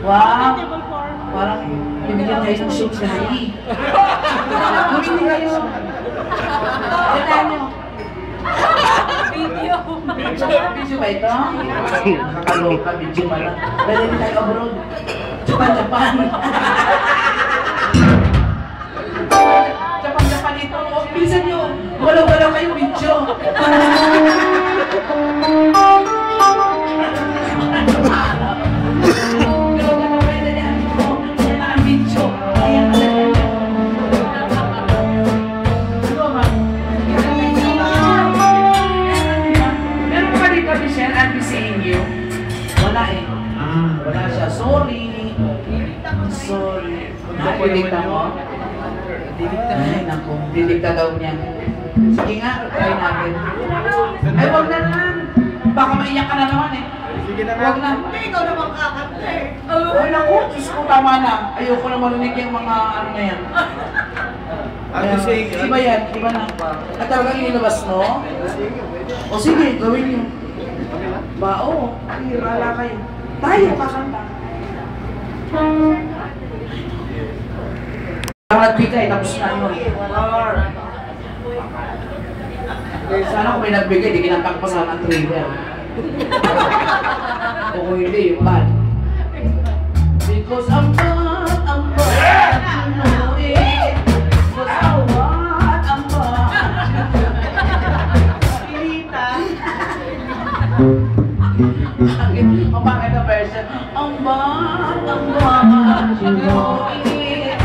Wow! Parang binigyan kayo ng shows na hali. Bumili kayo. Tandaan nyo. Video. Video ba ito? Nakakaloka, video ba lang. Dali tayo abroad. Japan. Japan ito. Bilisan nyo. Walaw-walaw kayo video. Wala siya. Sorry. Didikta mo? Ay, naku. Didikta daw niya. Sige nga, try natin. Ay, wag na naman. Baka maiyak ka na naman eh. Sige na nga. Wag na. Ikaw naman kakanta eh. Ay, naku. Diyos ko, tama na. Ayoko na marinig yung mga ano na yan. Iba yan. Iba na. At talagang inilabas mo? O sige, gawin niyo. Ba, oo. Wala kayo. Tayo kakanta. Ang nagbigay, tapos na yun. Sana kung may nagbigay, di kinantak pa sana ang trailer. O kung hindi, yung bad. Because I'm bad, you know it. Because I'm bad, Ang bakit na version? Ang bad, you know it.